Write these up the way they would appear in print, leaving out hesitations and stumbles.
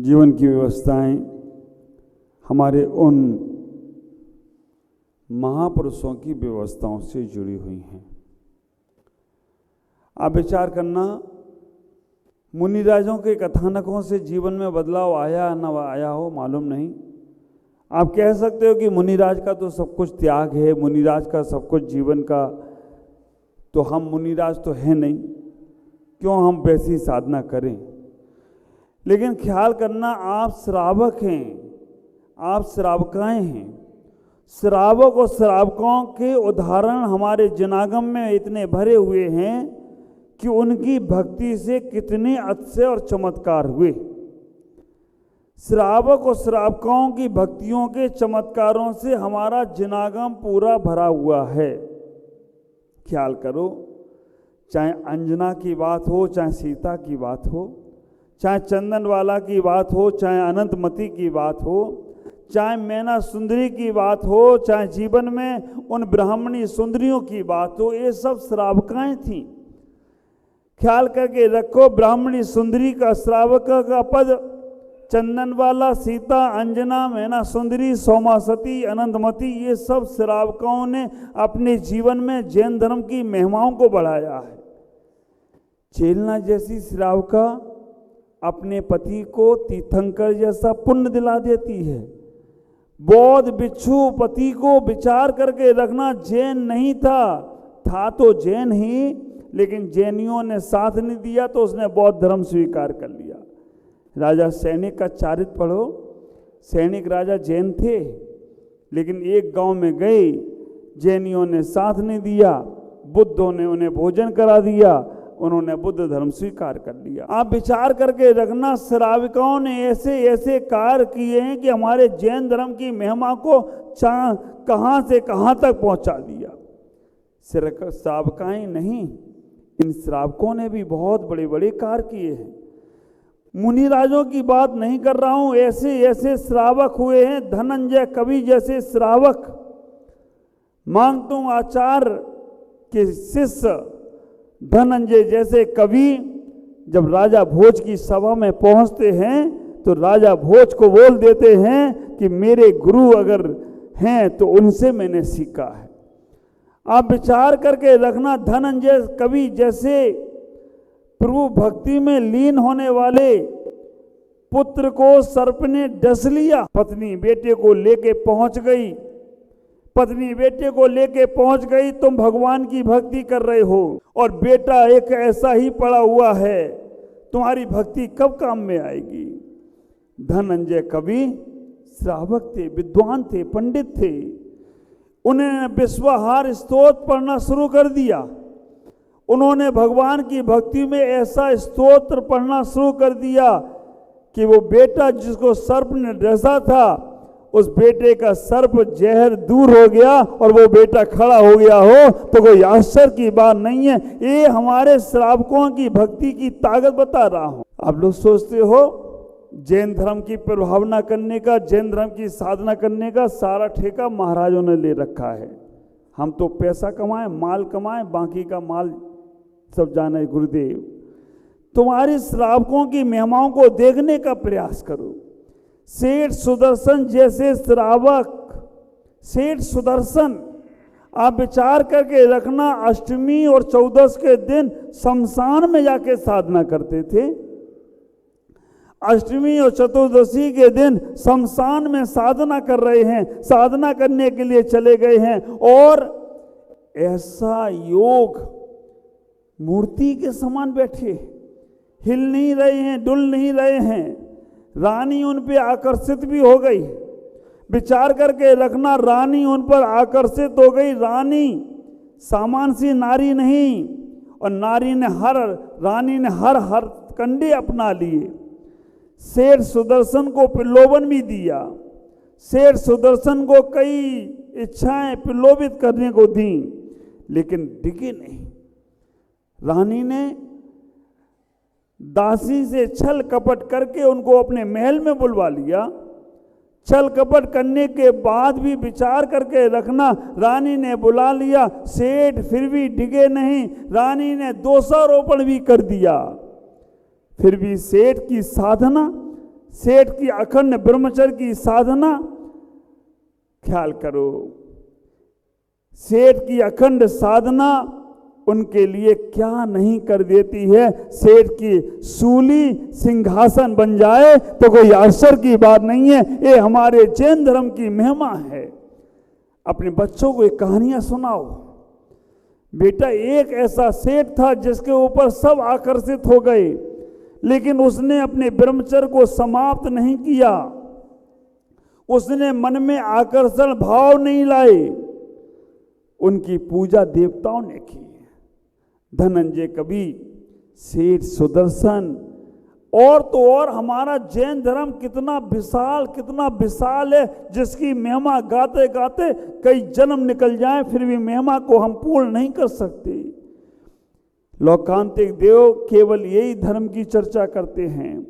जीवन की व्यवस्थाएं हमारे उन महापुरुषों की व्यवस्थाओं से जुड़ी हुई हैं। आप विचार करना, मुनिराजों के कथानकों से जीवन में बदलाव आया न आया हो मालूम नहीं। आप कह सकते हो कि मुनिराज का तो सब कुछ त्याग है, मुनिराज का सब कुछ जीवन का, तो हम मुनिराज तो है नहीं, क्यों हम वैसी साधना करें। लेकिन ख्याल करना, आप श्रावक हैं, आप श्रावकाएं हैं। श्रावक और श्रावकों के उदाहरण हमारे जनागम में इतने भरे हुए हैं कि उनकी भक्ति से कितने अतिशय और चमत्कार हुए। श्रावक और श्रावकों की भक्तियों के चमत्कारों से हमारा जनागम पूरा भरा हुआ है। ख्याल करो, चाहे अंजना की बात हो, चाहे सीता की बात हो, चाहे चंदनवाला की बात हो, चाहे अनंतमती की बात हो, चाहे मैना सुंदरी की बात हो, चाहे जीवन में उन ब्राह्मणी सुंदरियों की बात हो, ये सब श्रावकाएं थीं। ख्याल करके रखो, ब्राह्मणी सुंदरी का श्रावक का पद, चंदनवाला, सीता, अंजना, मैना सुंदरी, सोमासती, अनंतमती, ये सब श्रावकों ने अपने जीवन में जैन धर्म की महिमाओं को बढ़ाया है। चेलना जैसी श्रावका अपने पति को तीर्थंकर जैसा पुण्य दिला देती है। बौद्ध भिक्षु पति को विचार करके रखना, जैन नहीं था तो जैन ही, लेकिन जैनियों ने साथ नहीं दिया तो उसने बौद्ध धर्म स्वीकार कर लिया। राजा सैनिक का चरित्र पढ़ो। सैनिक राजा जैन थे, लेकिन एक गांव में गए, जैनियों ने साथ नहीं दिया, बुद्धों ने उन्हें भोजन करा दिया, उन्होंने बुद्ध धर्म स्वीकार कर लिया। आप विचार करके रखना, श्रावकों ने ऐसे ऐसे कार्य किए हैं कि हमारे जैन धर्म की महिमा को कहां से कहां तक पहुंचा दिया। सिर्फ श्रावकाएं नहीं, इन श्रावकों ने भी बहुत बड़े बड़े कार्य किए हैं। मुनिराजों की बात नहीं कर रहा हूं, ऐसे ऐसे श्रावक हुए हैं। धनंजय कवि जैसे श्रावक, मांगतुंग आचार्य के शिष्य धनंजय जैसे कवि जब राजा भोज की सभा में पहुंचते हैं तो राजा भोज को बोल देते हैं कि मेरे गुरु अगर हैं तो उनसे मैंने सीखा है। आप विचार करके रखना, धनंजय कवि जैसे प्रभु भक्ति में लीन होने वाले पुत्र को सर्प ने डस लिया। पत्नी बेटे को लेके पहुंच गई, पत्नी बेटे को लेके पहुंच गई, तुम भगवान की भक्ति कर रहे हो और बेटा एक ऐसा ही पड़ा हुआ है, तुम्हारी भक्ति कब काम में आएगी। धनंजय कवि श्रावक थे, विद्वान थे, पंडित थे। उन्होंने विश्वाहार स्तोत्र पढ़ना शुरू कर दिया। उन्होंने भगवान की भक्ति में ऐसा स्तोत्र पढ़ना शुरू कर दिया कि वो बेटा जिसको सर्प ने डसा था, उस बेटे का सर्प जहर दूर हो गया और वो बेटा खड़ा हो गया हो तो कोई आश्चर्य की बात नहीं है। ये हमारे श्रावकों की भक्ति की ताकत बता रहा हूं। आप लोग सोचते हो जैन धर्म की प्रभावना करने का, जैन धर्म की साधना करने का सारा ठेका महाराजों ने ले रखा है। हम तो पैसा कमाएं, माल कमाएं, बाकी का माल सब जाने गुरुदेव। तुम्हारे श्रावकों की महिमाओं को देखने का प्रयास करो। सेठ सुदर्शन जैसे श्रावक, सेठ सुदर्शन, आप विचार करके रखना, अष्टमी और चौदस के दिन शमशान में जाके साधना करते थे। अष्टमी और चतुर्दशी के दिन शमशान में साधना कर रहे हैं, साधना करने के लिए चले गए हैं। और ऐसा योग, मूर्ति के समान बैठे, हिल नहीं रहे हैं, डुल नहीं रहे हैं। रानी उन पे आकर्षित भी हो गई। विचार करके रखना, रानी उन पर आकर्षित हो गई। रानी सामान्य सी नारी नहीं, और रानी ने हर कंडे अपना लिए। शेर सुदर्शन को प्रलोभन भी दिया। शेर सुदर्शन को कई इच्छाएं प्रलोभित करने को दी, लेकिन टिके नहीं। रानी ने दासी से छल कपट करके उनको अपने महल में बुलवा लिया। छल कपट करने के बाद भी विचार करके रखना, रानी ने बुला लिया, सेठ फिर भी डिगे नहीं। रानी ने दोषारोपण भी कर दिया, फिर भी सेठ की साधना सेठ की अखंड ब्रह्मचर्य की साधना, ख्याल करो, सेठ की अखंड साधना उनके लिए क्या नहीं कर देती है। सेठ की सूली सिंहासन बन जाए तो कोई आश्चर्य की बात नहीं है। ये हमारे जैन धर्म की महिमा है। अपने बच्चों को ये कहानियां सुनाओ। बेटा, एक ऐसा सेठ था जिसके ऊपर सब आकर्षित हो गए, लेकिन उसने अपने ब्रह्मचर्य को समाप्त नहीं किया। उसने मन में आकर्षण भाव नहीं लाए। उनकी पूजा देवताओं ने की। धनंजय कवि, सेठ सुदर्शन, और तो और हमारा जैन धर्म कितना विशाल है, जिसकी महिमा गाते गाते कई जन्म निकल जाएं, फिर भी महिमा को हम पूर्ण नहीं कर सकते। लोकांतिक देव केवल यही धर्म की चर्चा करते हैं।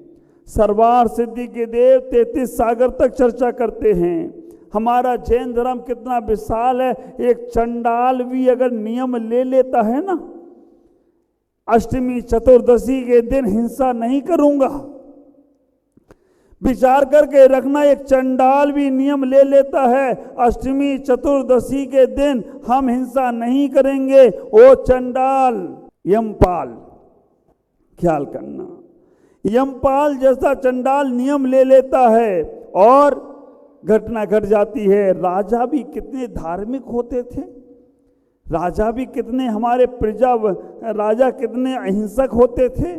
सर्वार सिद्धि के देव 33 सागर तक चर्चा करते हैं। हमारा जैन धर्म कितना विशाल है। एक चंडाल भी अगर नियम ले लेता है ना, अष्टमी चतुर्दशी के दिन हिंसा नहीं करूंगा, विचार करके रखना, एक चंडाल भी नियम ले लेता है, अष्टमी चतुर्दशी के दिन हम हिंसा नहीं करेंगे। ओ चंडाल, यमपाल, ख्याल करना, यमपाल जैसा चंडाल नियम ले लेता है और घटना घट जाती है। राजा भी कितने धार्मिक होते थे, राजा भी कितने हमारे राजा कितने अहिंसक होते थे,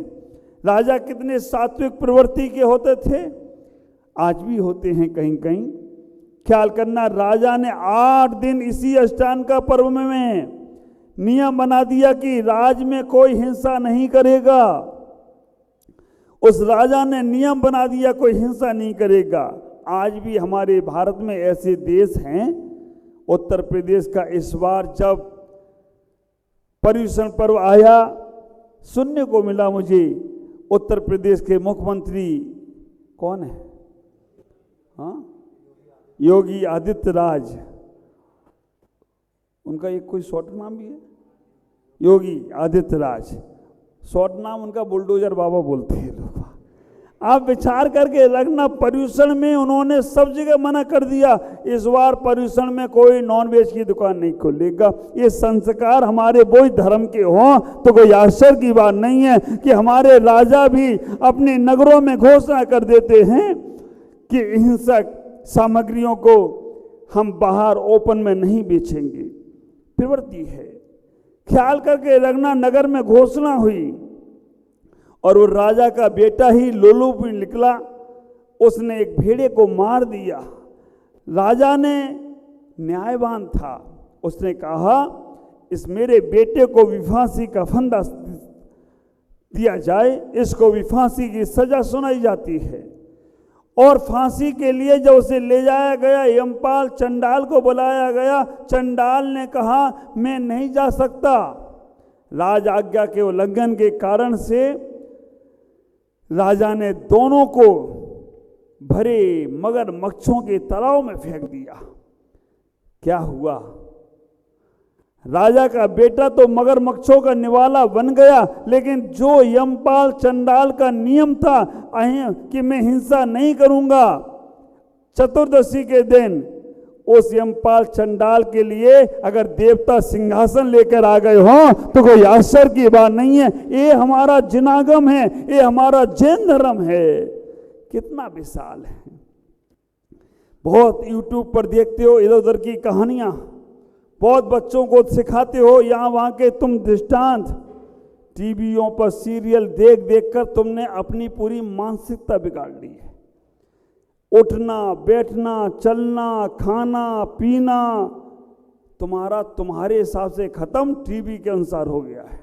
राजा कितने सात्विक प्रवृत्ति के होते थे, आज भी होते हैं कहीं कहीं। ख्याल करना, राजा ने 8 दिन इसी अष्टांग का पर्व में नियम बना दिया कि राज में कोई हिंसा नहीं करेगा। उस राजा ने नियम बना दिया कोई हिंसा नहीं करेगा। आज भी हमारे भारत में ऐसे देश हैं। उत्तर प्रदेश का इस बार जब पर्यूषण पर्व आया, सुनने को मिला मुझे, उत्तर प्रदेश के मुख्यमंत्री कौन है? हाँ, योगी आदित्यनाथ। उनका एक कोई शॉर्ट नाम भी है, योगी आदित्यनाथ। शॉर्ट नाम उनका बुलडोजर बाबा बोलते हैं लोग। आप विचार करके रखना, पर्यूषण में उन्होंने सब जगह मना कर दिया। इस बार पर्यूषण में कोई नॉनवेज की दुकान नहीं खोलेगा। ये संस्कार हमारे वही धर्म के हों तो कोई आश्चर्य की बात नहीं है कि हमारे राजा भी अपने नगरों में घोषणा कर देते हैं कि हिंसक सामग्रियों को हम बाहर ओपन में नहीं बेचेंगे। प्रवृत्ति है। ख्याल करके रखना, नगर में घोषणा हुई और वो राजा का बेटा ही लोलुप में निकला, उसने एक भेड़े को मार दिया। राजा ने न्यायवान था, उसने कहा इस मेरे बेटे को भी फांसी का फंदा दिया जाए, इसको भी फांसी की सजा सुनाई जाती है। और फांसी के लिए जब उसे ले जाया गया, यमपाल चंडाल को बुलाया गया। चंडाल ने कहा मैं नहीं जा सकता। राज आज्ञा के उल्लंघन के कारण से राजा ने दोनों को भरे मगरमच्छों के तालाब में फेंक दिया। क्या हुआ? राजा का बेटा तो मगरमच्छों का निवाला बन गया, लेकिन जो यमपाल चंडाल का नियम था कि मैं हिंसा नहीं करूंगा, चतुर्दशी के दिन उस यमपाल चंडाल के लिए अगर देवता सिंहासन लेकर आ गए हों तो कोई आश्चर्य की बात नहीं है। ये हमारा जिनागम है, ये हमारा जैन धर्म है। कितना विशाल है। बहुत यूट्यूब पर देखते हो इधर उधर की कहानियां, बहुत बच्चों को सिखाते हो यहाँ वहाँ के तुम दृष्टांत। टीवियों पर सीरियल देख देख कर तुमने अपनी पूरी मानसिकता बिगाड़ ली है। उठना बैठना चलना खाना पीना तुम्हारे हिसाब से खत्म, टीवी के अनुसार हो गया है।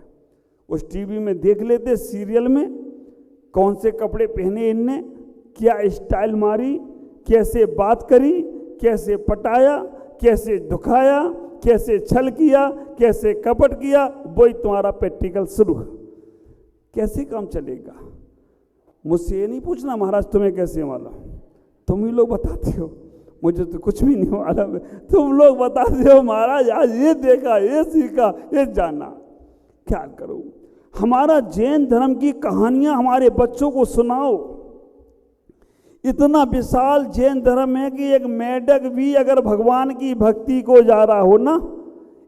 उस टीवी में देख लेते सीरियल में कौन से कपड़े पहने इनने, क्या स्टाइल मारी, कैसे बात करी, कैसे पटाया, कैसे दुखाया, कैसे छल किया, कैसे कपट किया, वही तुम्हारा प्रैक्टिकल शुरू। कैसे काम चलेगा? मुझसे ये नहीं पूछना महाराज तुम्हें कैसे मालूम, तुम ही लोग बताते हो, मुझे तो कुछ भी नहीं मालूम। तुम लोग बताते हो महाराज आज ये देखा, ये सीखा, ये जाना। ख्याल करो, हमारा जैन धर्म की कहानियां हमारे बच्चों को सुनाओ। इतना विशाल जैन धर्म है कि एक मेढक भी अगर भगवान की भक्ति को जा रहा हो ना,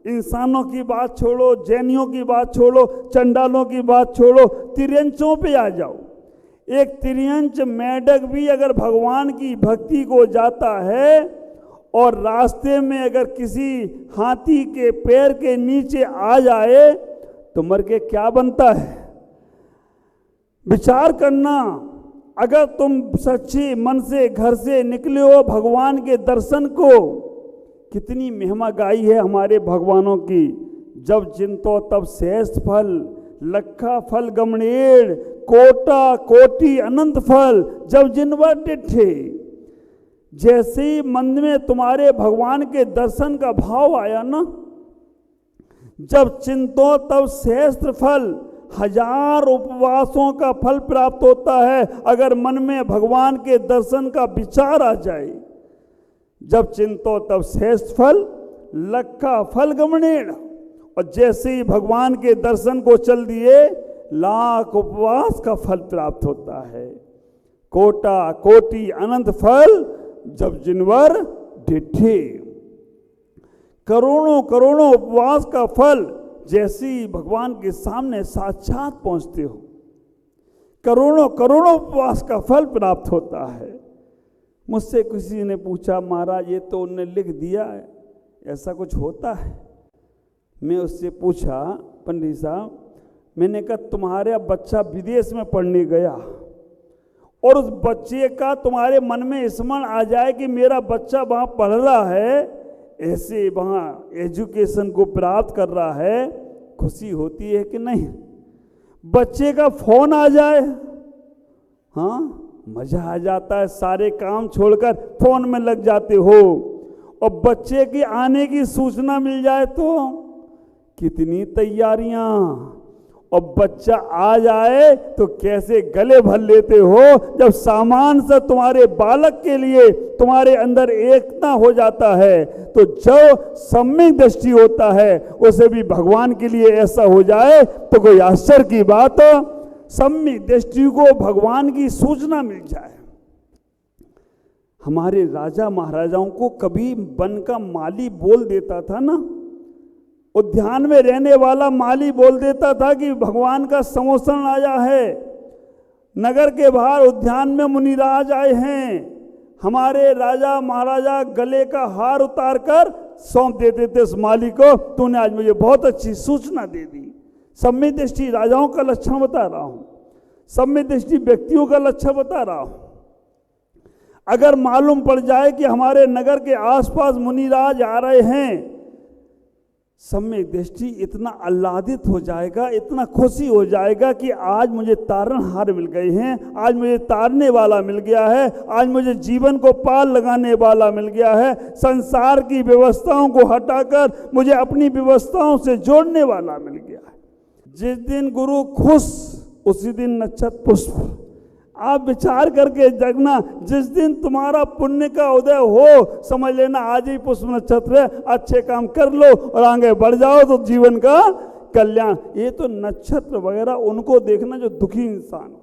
इंसानों की बात छोड़ो, जैनियों की बात छोड़ो, चंडालों की बात छोड़ो, तिर्यंचों पे आ जाओ, एक तिर्यंच मेढक भी अगर भगवान की भक्ति को जाता है और रास्ते में अगर किसी हाथी के पैर के नीचे आ जाए तो मर के क्या बनता है? विचार करना। अगर तुम सच्चे मन से घर से निकले हो भगवान के दर्शन को, कितनी महिमा गाई है हमारे भगवानों की। जब जिनको तब श्रेष्ठ फल, लखा फल गमनेड़, कोटा कोटि अनंत फल, जब जिनवर डिठे। जैसे ही मन में तुम्हारे भगवान के दर्शन का भाव आया ना, जब चिंतो तब श्रेष्ठ फल, 1000 उपवासों का फल प्राप्त होता है अगर मन में भगवान के दर्शन का विचार आ जाए। जब चिंतो तब श्रेष्ठ फल, लखा फल गमनेड़, और जैसे ही भगवान के दर्शन को चल दिए 1,00,000 उपवास का फल प्राप्त होता है। कोटा कोटि अनंत फल, जब जिनवर डिठे। करोड़ों करोड़ों उपवास का फल जैसे ही भगवान के सामने साक्षात पहुंचते हो, करोड़ों करोड़ों उपवास का फल प्राप्त होता है। मुझसे किसी ने पूछा, महाराज ये तो उन्होंने लिख दिया है, ऐसा कुछ होता है? मैं उससे पूछा, पंडित साहब, मैंने कहा तुम्हारा बच्चा विदेश में पढ़ने गया और उस बच्चे का तुम्हारे मन में स्मरण आ जाए कि मेरा बच्चा वहाँ पढ़ रहा है, ऐसे वहाँ एजुकेशन को प्राप्त कर रहा है, खुशी होती है कि नहीं? बच्चे का फोन आ जाए, हाँ मजा आ जाता है, सारे काम छोड़कर फोन में लग जाते हो। और बच्चे के आने की सूचना मिल जाए तो कितनी तैयारियां, और बच्चा आ जाए तो कैसे गले भर लेते हो। जब सामान से तुम्हारे बालक के लिए तुम्हारे अंदर एकता हो जाता है, तो जो सम्यक दृष्टि होता है उसे भी भगवान के लिए ऐसा हो जाए तो कोई आश्चर्य की बात। सम्यक दृष्टि को भगवान की सूचना मिल जाए। हमारे राजा महाराजाओं को कभी वन का माली बोल देता था ना, उद्यान में रहने वाला माली बोल देता था कि भगवान का समोसन आया है, नगर के बाहर उद्यान में मुनिराज आए हैं। हमारे राजा महाराजा गले का हार उतार कर सौंप देते थे उस माली को, तूने आज मुझे बहुत अच्छी सूचना दे दी। सम्यक दृष्टि राजाओं का लक्षण बता रहा हूं, सम्यक दृष्टि व्यक्तियों का लक्षण बता रहा हूं। अगर मालूम पड़ जाए कि हमारे नगर के आसपास मुनिराज आ रहे हैं, सम्यक दृष्टि इतना आह्लादित हो जाएगा, इतना खुशी हो जाएगा कि आज मुझे तारणहार मिल गए हैं, आज मुझे तारने वाला मिल गया है, आज मुझे जीवन को पार लगाने वाला मिल गया है, संसार की व्यवस्थाओं को हटाकर मुझे अपनी व्यवस्थाओं से जोड़ने वाला मिल गया है। जिस दिन गुरु खुश उसी दिन नक्षत्र पुष्प। आप विचार करके जगना, जिस दिन तुम्हारा पुण्य का उदय हो समझ लेना आज ही पुष्प नक्षत्र है, अच्छे काम कर लो और आगे बढ़ जाओ तो जीवन का कल्याण। ये तो नक्षत्र वगैरह उनको देखना जो दुखी इंसान,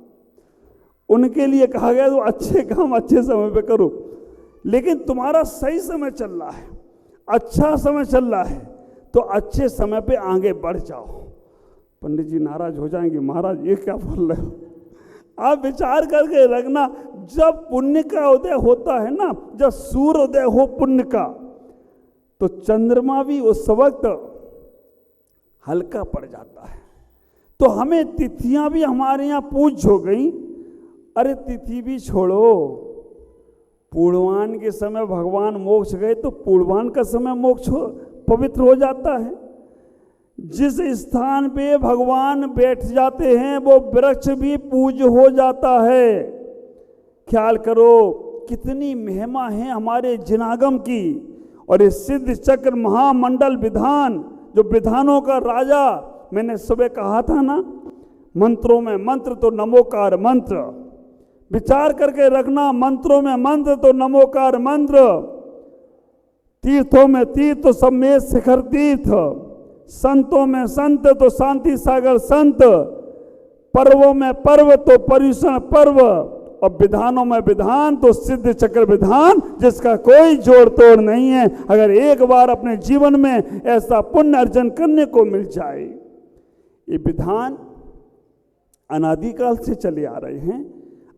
उनके लिए कहा गया तो अच्छे काम अच्छे समय पे करो। लेकिन तुम्हारा सही समय चल रहा है, अच्छा समय चल रहा है, तो अच्छे समय पे आगे बढ़ जाओ। पंडित जी नाराज हो जाएंगे, महाराज ये क्या बोल रहे हो? आप विचार करके रखना, जब पुण्य का उदय होता है ना, जब सूर्योदय हो पुण्य का, तो चंद्रमा भी उस वक्त हल्का पड़ जाता है। तो हमें तिथियां भी हमारे यहाँ पूज्य हो गई। अरे तिथि भी छोड़ो, पूर्वान के समय भगवान मोक्ष गए तो पूर्वान का समय मोक्ष पवित्र हो जाता है। जिस स्थान पे भगवान बैठ जाते हैं वो वृक्ष भी पूज्य हो जाता है। ख्याल करो कितनी महिमा है हमारे जिनागम की। और ये सिद्ध चक्र महामंडल विधान, जो विधानों का राजा, मैंने सुबह कहा था ना, मंत्रों में मंत्र तो नमोकार मंत्र। विचार करके रखना, मंत्रों में मंत्र तो नमोकार मंत्र, तीर्थों में तीर्थ तो सब में शिखर तीर्थ, संतों में संत तो शांति सागर संत, पर्वों में पर्व तो पर्यूषण पर्व, और विधानों में विधान तो सिद्ध चक्र विधान, जिसका कोई जोड़ तोड़ नहीं है। अगर एक बार अपने जीवन में ऐसा पुण्य अर्जन करने को मिल जाए, ये विधान अनादिकाल से चले आ रहे हैं।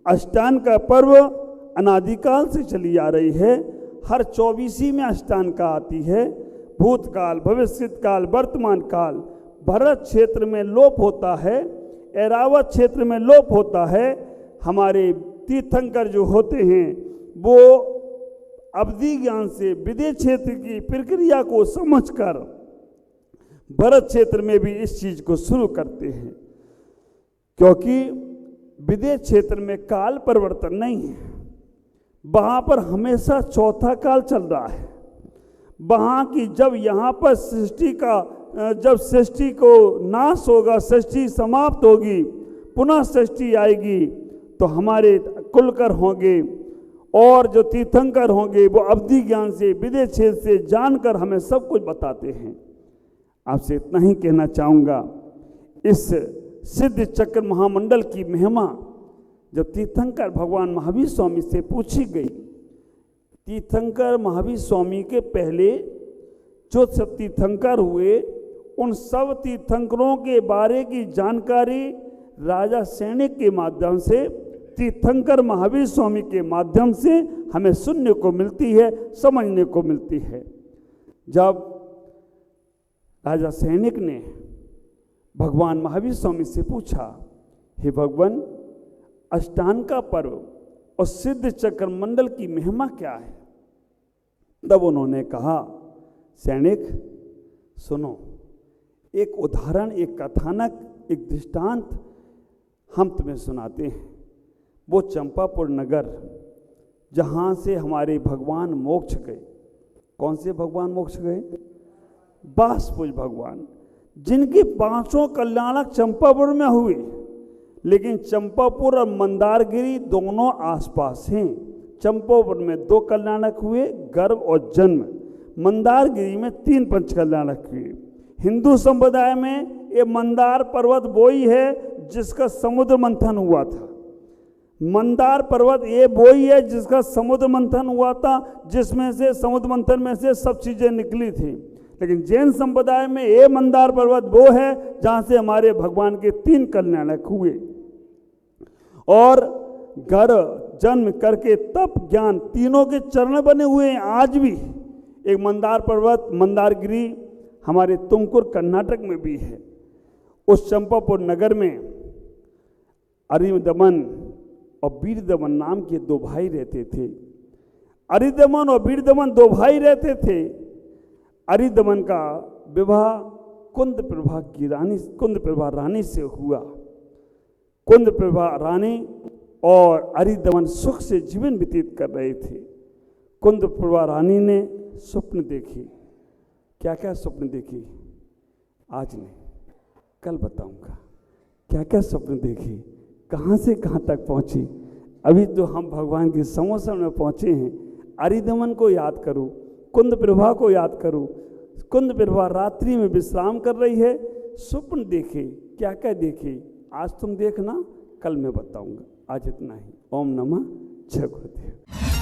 अष्टांग का पर्व अनादिकाल से चली आ रही है। हर 24वीं में अष्टांग का आती है। भूतकाल, भविष्यत काल, वर्तमान काल। भरत क्षेत्र में लोप होता है, ऐरावत क्षेत्र में लोप होता है। हमारे तीर्थंकर जो होते हैं वो अवधि ज्ञान से विदेह क्षेत्र की प्रक्रिया को समझकर भरत क्षेत्र में भी इस चीज को शुरू करते हैं, क्योंकि विदेह क्षेत्र में काल परिवर्तन नहीं है। वहां पर हमेशा चौथा काल चल रहा है। वहां की जब यहाँ पर जब सृष्टि को नाश होगा, सृष्टि समाप्त होगी, पुनः सृष्टि आएगी, तो हमारे कुलकर होंगे और जो तीर्थंकर होंगे वो अवधि ज्ञान से विदेह क्षेत्र से जानकर हमें सब कुछ बताते हैं। आपसे इतना ही कहना चाहूँगा, इस सिद्ध चक्र महामंडल की महिमा जब तीर्थंकर भगवान महावीर स्वामी से पूछी गई, तीर्थंकर महावीर स्वामी के पहले जो सब तीर्थंकर हुए, उन सब तीर्थंकरों के बारे की जानकारी राजा सैनिक के माध्यम से, तीर्थंकर महावीर स्वामी के माध्यम से हमें सुनने को मिलती है, समझने को मिलती है। जब राजा सैनिक ने भगवान महावीर स्वामी से पूछा, हे भगवान, अष्टांग का पर्व और सिद्ध चक्र मंडल की महिमा क्या है? तब उन्होंने कहा, सैनिक सुनो, एक उदाहरण, एक कथानक, एक दृष्टांत हम तुम्हें सुनाते हैं। वो चंपापुर नगर जहाँ से हमारे भगवान मोक्ष गए। कौन से भगवान मोक्ष गए? बासपुज भगवान, जिनके 5 कल्याणक चंपापुर में हुए। लेकिन चंपापुर और मंदारगिरी दोनों आसपास हैं। चंपापुर में 2 कल्याणक हुए, गर्भ और जन्म। मंदारगिरी में 3 पंच कल्याणक हुए। हिंदू संप्रदाय में ये मंदार पर्वत वो ही है जिसका समुद्र मंथन हुआ था। मंदार पर्वत ये वो ही है जिसका समुद्र मंथन हुआ था, जिसमें से समुद्र मंथन में से सब चीजें निकली थी। लेकिन जैन संप्रदाय में ये मंदार पर्वत वो है जहां से हमारे भगवान के 3 कल्याणक हुए। और गर्भ, जन्म करके तप, ज्ञान, तीनों के चरण बने हुए हैं आज भी। एक मंदार पर्वत, मंदारगिरी हमारे तुमकुर कर्नाटक में भी है। उस चंपापुर नगर में अरिदमन और वीरदमन नाम के 2 भाई रहते थे। अरिदमन और वीरदमन 2 भाई रहते थे। अरिदमन का विवाह कुंदप्रभा रानी से हुआ। कुंदप्रभा रानी और अरिदमन सुख से जीवन व्यतीत कर रहे थे। कुंदप्रभा रानी ने स्वप्न देखे। क्या क्या स्वप्न देखी? आज नहीं, कल बताऊंगा। क्या क्या स्वप्न देखी, कहाँ से कहाँ तक पहुँची। अभी तो हम भगवान के समोसन में पहुँचे हैं। अरिदमन को याद करो, कुंदप्रभा को याद करो। कुंदप्रभा रात्रि में विश्राम कर रही है, स्वप्न देखे। क्या क्या देखे आज तुम देखना, कल मैं बताऊंगा। आज इतना ही। ओम नमः जय गुरुदेव।